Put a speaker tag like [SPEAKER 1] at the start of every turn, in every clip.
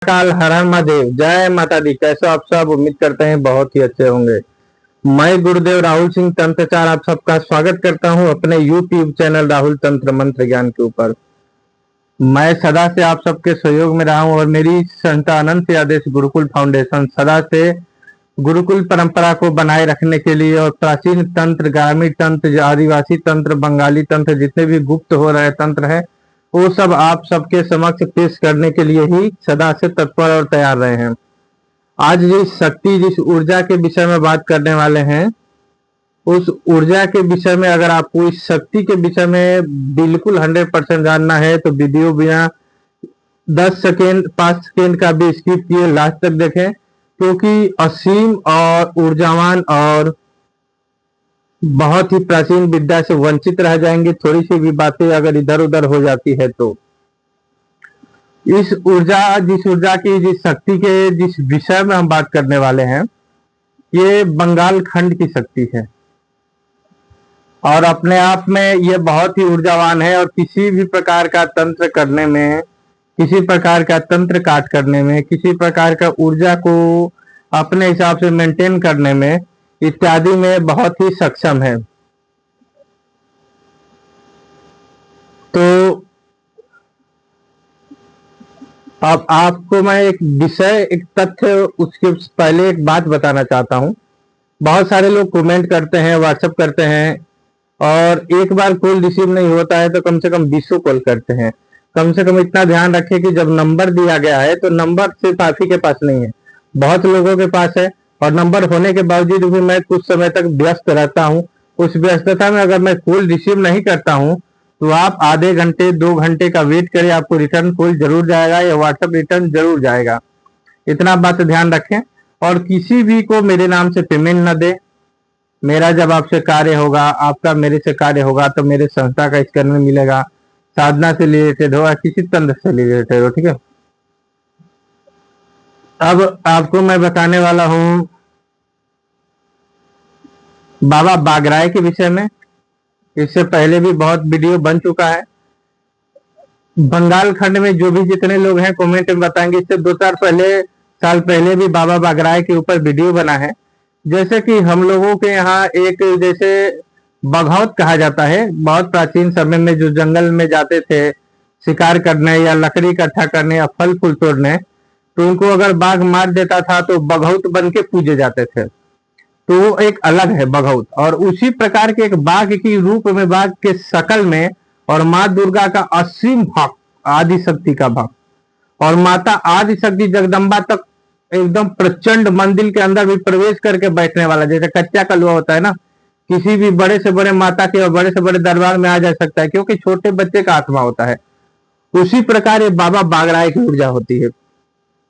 [SPEAKER 1] काल हर हर महादेव, जय माता दी। कैसे हो आप सब? उम्मीद करते हैं बहुत ही अच्छे होंगे। मैं गुरुदेव राहुल सिंह तंत्राचार आप सबका स्वागत करता हूं अपने यूट्यूब चैनल राहुल तंत्र मंत्र ज्ञान के ऊपर। मैं सदा से आप सबके सहयोग में रहा हूं और मेरी संस्था अनंत आदेश गुरुकुल फाउंडेशन सदा से गुरुकुल परंपरा को बनाए रखने के लिए और प्राचीन तंत्र, ग्रामीण तंत्र, आदिवासी तंत्र, बंगाली तंत्र, जितने भी गुप्त हो रहे तंत्र है वो सब आप सबके समक्ष पेश करने के लिए ही सदा से तत्पर और तैयार रहे हैं। आज जिस शक्ति, जिस ऊर्जा के विषय में बात करने वाले हैं, उस ऊर्जा के विषय में अगर आपको इस शक्ति के विषय में बिल्कुल 100% जानना है तो वीडियो बिना 10 सेकेंड 5 सेकेंड का भी स्किप किए लास्ट तक देखें, क्योंकि असीम और ऊर्जावान और बहुत ही प्राचीन विद्या से वंचित रह जाएंगे। थोड़ी सी भी बातें अगर इधर उधर हो जाती है तो जिस ऊर्जा की, जिस शक्ति के जिस विषय में हम बात करने वाले हैं, ये बंगाल खंड की शक्ति है और अपने आप में ये बहुत ही ऊर्जावान है। और किसी भी प्रकार का तंत्र करने में, किसी प्रकार का तंत्र काट करने में, किसी प्रकार का ऊर्जा को अपने हिसाब से मेंटेन करने में इत्यादि में बहुत ही सक्षम है। तो अब आपको मैं एक विषय, एक तथ्य, उसके पहले एक बात बताना चाहता हूं। बहुत सारे लोग कमेंट करते हैं, व्हाट्सएप करते हैं और एक बार कॉल रिसीव नहीं होता है तो कम से कम 20 कॉल करते हैं। कम से कम इतना ध्यान रखें कि जब नंबर दिया गया है तो नंबर सिर्फ आप ही के पास नहीं है, बहुत लोगों के पास है। और नंबर होने के बावजूद भी मैं कुछ समय तक व्यस्त रहता हूं। उस व्यस्तता में अगर मैं कॉल रिसीव नहीं करता हूं तो आप आधे घंटे 2 घंटे का वेट करें, आपको रिटर्न कॉल जरूर जाएगा या व्हाट्सएप रिटर्न जरूर जाएगा। इतना बात ध्यान रखें। और किसी भी को मेरे नाम से पेमेंट न दे। मेरा जब आपसे कार्य होगा, आपका मेरे से कार्य होगा तो मेरे संस्था का इसके में मिलेगा, साधना से रिलेटेड हो या किसी तंत्र से रिलेटेड हो, ठीक है। अब आपको मैं बताने वाला हूं बाबा बागराय के विषय में। इससे पहले भी बहुत वीडियो बन चुका है। बंगाल खंड में जो भी जितने लोग हैं कमेंट में बताएंगे। इससे 2-4 साल पहले भी बाबा बागराय के ऊपर वीडियो बना है। जैसे कि हम लोगों के यहाँ एक जैसे बघौत कहा जाता है, बहुत प्राचीन समय में जो जंगल में जाते थे शिकार करने या लकड़ी इकट्ठा करने या फल फूल तोड़ने, तो उनको अगर बाघ मार देता था तो बघौत बन के पूजे जाते थे। तो वो एक अलग है बघौत। और उसी प्रकार के एक बाघ की रूप में, बाघ के शकल में, और माँ दुर्गा का असीम भक्त, आदि शक्ति का भक्त, और माता आदि शक्ति जगदम्बा तक एकदम प्रचंड मंदिर के अंदर भी प्रवेश करके बैठने वाला, जैसे कच्चा कलुआ होता है ना, किसी भी बड़े से बड़े माता के और बड़े से बड़े दरबार में आ जा सकता है क्योंकि छोटे बच्चे का आत्मा होता है। उसी प्रकार ये बाबा बागराय की ऊर्जा होती है।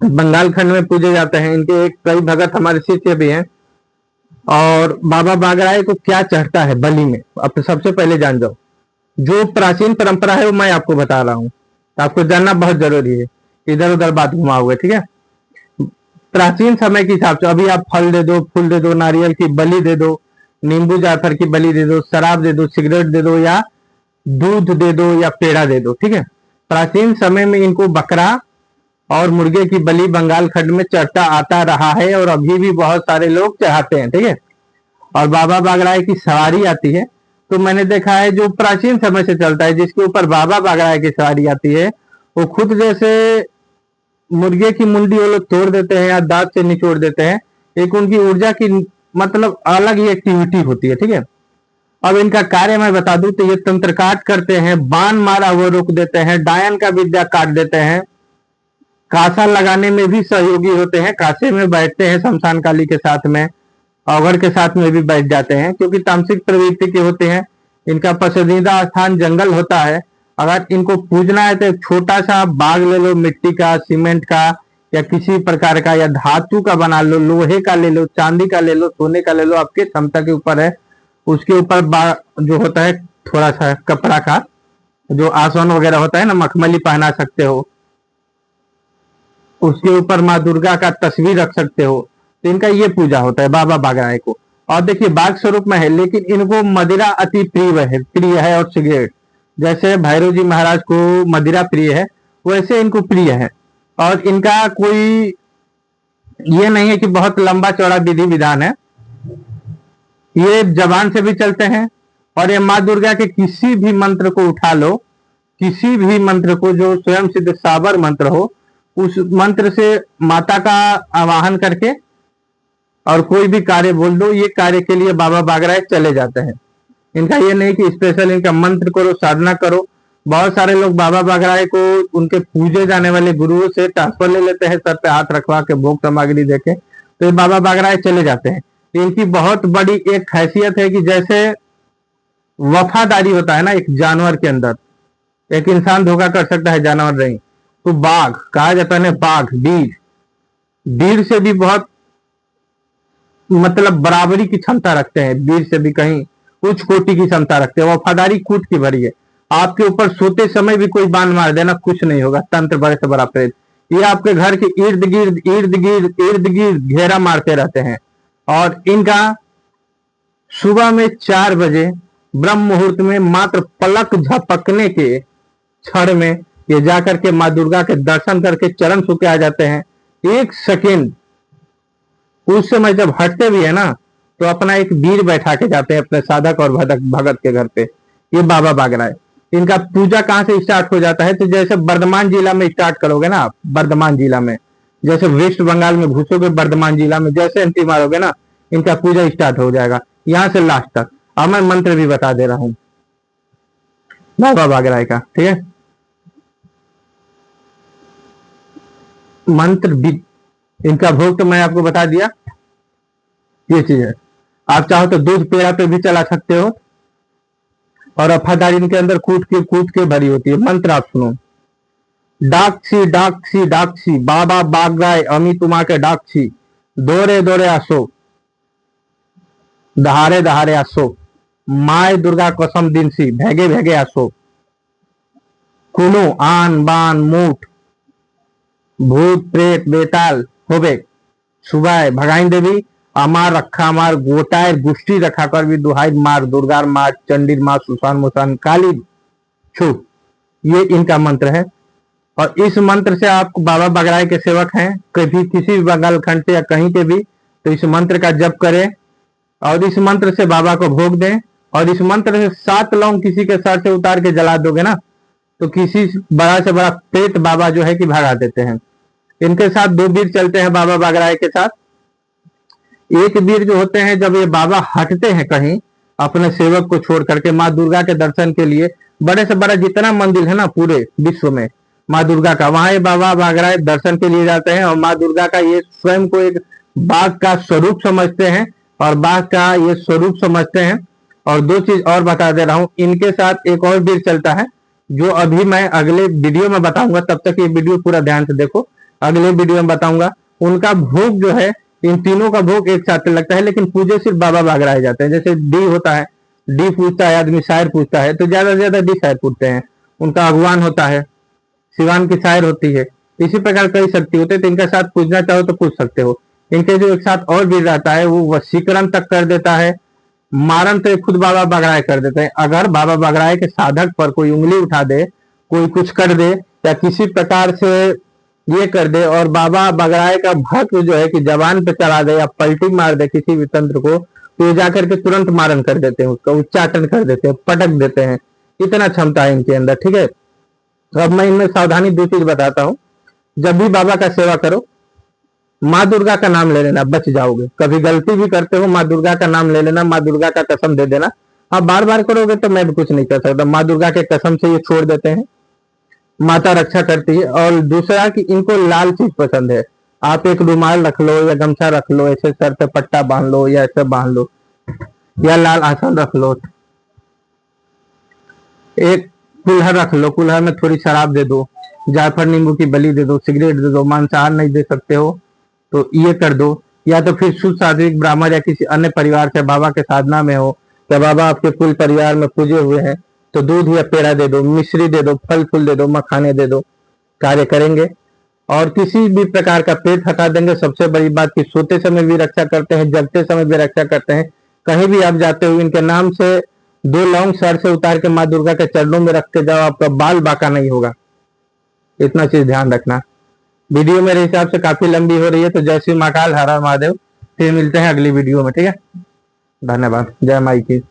[SPEAKER 1] बंगाल खंड में पूजे जाते हैं। इनके एक कई भगत हमारे शिष्य भी हैं। और बाबा बागराय को क्या चढ़ता है बलि में, अब सबसे पहले जान जाओ। जो प्राचीन परंपरा है वो मैं आपको बता रहा हूं, आपको जानना बहुत जरूरी है। इधर उधर बात घुमाओगे, ठीक है। प्राचीन समय के हिसाब से अभी आप फल दे दो, फूल दे दो, नारियल की बलि दे दो, नींबू जाफर की बलि दे दो, शराब दे दो, सिगरेट दे दो, या दूध दे दो, या पेड़ा दे दो, ठीक है। प्राचीन समय में इनको बकरा और मुर्गे की बलि बंगाल खंड में चढ़ता आता रहा है और अभी भी बहुत सारे लोग चढ़ाते हैं, ठीक है। और बाबा बागराय की सवारी आती है तो मैंने देखा है जो प्राचीन समय से चलता है, जिसके ऊपर बाबा बागराय की सवारी आती है वो खुद जैसे मुर्गे की मुंडी वो लोग तोड़ देते हैं या दांत से निचोड़ देते हैं। एक उनकी ऊर्जा की मतलब अलग ही एक्टिविटी होती है, ठीक है। अब इनका कार्य मैं बता दूं तो ये तंत्र काट करते हैं, बाण मारा वो रोक देते हैं, डायन का विद्या काट देते हैं, कासा लगाने में भी सहयोगी होते हैं। कासे में बैठते हैं शमशान काली के साथ में, अवघड़ के साथ में भी बैठ जाते हैं क्योंकि तामसिक प्रवृत्ति के होते हैं। इनका पसंदीदा स्थान जंगल होता है। अगर इनको पूजना है तो एक छोटा सा बाग ले लो, मिट्टी का, सीमेंट का, या किसी प्रकार का, या धातु का बना लो, लोहे का ले लो, चांदी का ले लो, सोने का ले लो, आपके क्षमता के ऊपर है। उसके ऊपर जो होता है थोड़ा सा कपड़ा का जो आसन वगैरह होता है ना, मखमली पहना सकते हो। उसके ऊपर माँ दुर्गा का तस्वीर रख सकते हो। तो इनका ये पूजा होता है बाबा बागराय को। और देखिए बाघ स्वरूप में है, लेकिन इनको मदिरा अति प्रिय है और सिगरेट। जैसे भैरव जी महाराज को मदिरा प्रिय है, वैसे इनको प्रिय है। और इनका कोई ये नहीं है कि बहुत लंबा चौड़ा विधि विधान है, ये जबान से भी चलते हैं। और ये माँ दुर्गा के किसी भी मंत्र को उठा लो, किसी भी मंत्र को जो स्वयं सिद्ध साबर मंत्र हो, उस मंत्र से माता का आवाहन करके और कोई भी कार्य बोल दो, ये कार्य के लिए बाबा बागराय चले जाते हैं। इनका ये नहीं कि स्पेशल इनका मंत्र करो, साधना करो। बहुत सारे लोग बाबा बागराय को उनके पूजे जाने वाले गुरुओं से ट्रांसफर ले लेते हैं, सर पे हाथ रखवा के भोग सामग्री देके, तो ये बाबा बागराय चले जाते हैं। इनकी बहुत बड़ी एक हैसियत है कि जैसे वफादारी होता है ना एक जानवर के अंदर, एक इंसान धोखा कर सकता है, जानवर नहीं, तो बाघ कहा जाता है ना, बाघ वीर से भी बहुत मतलब बराबरी की क्षमता रखते हैं, वीर से भी कहीं उच्च कोटि की क्षमता रखते हैं। वफादारी कूट की भरी है। आपके ऊपर सोते समय भी कोई बाण मार देना, कुछ नहीं होगा। तंत्र बड़े से बड़ा प्रेत, ये आपके घर के इर्द गिर्द घेरा मारते रहते हैं। और इनका सुबह में 4 बजे ब्रह्म मुहूर्त में मात्र पलक झपकने के क्षण में ये जाकर के माँ दुर्गा के दर्शन करके चरण छू के आ जाते हैं। 1 सेकेंड उस समय जब हटते भी है ना, तो अपना एक वीर बैठा के जाते हैं अपने साधक और भगत के घर पे। ये बाबा बागराय, इनका पूजा कहाँ से स्टार्ट हो जाता है, तो जैसे बर्धमान जिला में स्टार्ट करोगे ना आप, बर्धमान जिला में, जैसे वेस्ट बंगाल में घुसोगे बर्धमान जिला में, जैसे एंट्री मारोगे ना, इनका पूजा स्टार्ट हो जाएगा यहां से लास्ट तक। अब मैं मंत्र भी बता दे रहा हूं बाबा बागराय का, ठीक है। मंत्र भी इनका भोग तो मैं आपको बता दिया, ये चीज है। आप चाहो तो दूध पेड़ा पे भी चला सकते हो। और वफादारी इनके अंदर कूट के भरी होती है। मंत्र आप सुनो, डाक्षी डाक्षी डाक्षी बाबा बागराय अमी तुमा के डाक्षी, दोरे दोरे आसो, दहारे दहारे आसो, माय दुर्गा कसम दिनसी, भेगे भेगे आसो, कुनो आन बान मूठ, भूत प्रेत बेताल होबे, सुबह भगाई देवी, अमार रखा अमार गोटाय गुष्टी रखा कर भी दुहाई मार दुर्गार मार चंडीर मार सुसान मुसान काली छू। ये इनका मंत्र है। और इस मंत्र से आप बाबा बागराय के सेवक हैं, कभी किसी भी बंगाल खंड से या कहीं के भी, तो इस मंत्र का जप करें और इस मंत्र से बाबा को भोग दें। और इस मंत्र से 7 लौंग किसी के सर से उतार के जला दोगे ना, तो किसी बड़ा से बड़ा प्रेत बाबा जो है कि भगा देते हैं। इनके साथ 2 वीर चलते हैं बाबा बागराय के साथ। एक वीर जो होते हैं, जब ये बाबा हटते हैं कहीं अपने सेवक को छोड़ करके माँ दुर्गा के दर्शन के लिए, बड़े से बड़ा जितना मंदिर है ना पूरे विश्व में माँ दुर्गा का, वहां ये बाबा बागराय दर्शन के लिए जाते हैं। और माँ दुर्गा का ये स्वयं को एक बाघ का स्वरूप समझते हैं और बाघ का ये स्वरूप समझते हैं। और 2 चीज और बता दे रहा हूं, इनके साथ एक और वीर चलता है जो अभी मैं अगले वीडियो में बताऊंगा, तब तक ये वीडियो पूरा ध्यान से देखो, अगले वीडियो में बताऊंगा। उनका भोग जो है, इन तीनों का भोग एक साथ लगता है, लेकिन पूजे सिर्फ बाबा बागराय जाते हैं। जैसे डी होता है, डी पूछता है आदमी, शायर पूछता है, तो ज्यादा से ज्यादा डी शायर पूछते हैं। उनका अगवान होता है, सिवान की शायर होती है, इसी प्रकार कई शक्ति होते हैं। तो इनके साथ पूछना चाहो तो पूछ सकते हो। इनके जो एक साथ और वीर रहता है, वो वशीकरण तक कर देता है, मारन तो खुद बाबा बागराय कर देते हैं। अगर बाबा बागराय के साधक पर कोई उंगली उठा दे, कोई कुछ कर दे या किसी प्रकार से ये कर दे, और बाबा बागराय का भक्त जो है कि जवान पे चला दे या पलटी मार दे किसी भी तंत्र को, तो ये जाकर के तुरंत मारन कर देते हैं, उसका उच्चाटन कर देते हैं, पटक देते हैं। इतना क्षमता है इनके अंदर, ठीक है। तो अब मैं इनमें सावधानी 2 चीज बताता हूँ। जब भी बाबा का सेवा करो, माँ दुर्गा का नाम ले लेना, बच जाओगे। कभी गलती भी करते हो, माँ दुर्गा का नाम ले लेना, माँ दुर्गा का कसम दे देना। आप बार बार करोगे तो मैं भी कुछ नहीं कर सकता, माँ दुर्गा के कसम से ये छोड़ देते हैं, माता रक्षा करती है। और दूसरा कि इनको लाल चीज पसंद है। आप एक रुमाल रख लो या गमछा रख लो, ऐसे सर पे पट्टा बांध लो या ऐसे बांध लो, या लाल आसन रख लो, एक कुल्हड़ रख लो, कुल्हड़ में थोड़ी शराब दे दो, जायफल नींबू की बली दे दो, सिगरेट दे दो। मांसाहार नहीं दे सकते हो तो ये कर दो। या तो फिर शुद्ध सात्विक ब्राह्मण या किसी अन्य परिवार से बाबा के साधना में हो, या बाबा आपके कुल परिवार में पूजे हुए हैं, तो दूध या पेड़ा दे दो, मिश्री दे दो, फल फूल दे दो, मखाने दे दो, कार्य करेंगे। और किसी भी प्रकार का पेट हटा देंगे। सबसे बड़ी बात कि सोते समय भी रक्षा करते हैं, जगते समय भी रक्षा करते हैं। कहीं भी आप जाते हो, इनके नाम से 2 लौंग सर से उतार के माँ दुर्गा के चरणों में रख के जाओ, आपका बाल बाका नहीं होगा। इतना चीज ध्यान रखना। वीडियो मेरे हिसाब से काफी लंबी हो रही है, तो जय श्री महाकाल, हर हर महादेव। फिर मिलते हैं अगली वीडियो में, ठीक है। धन्यवाद। जय माई की।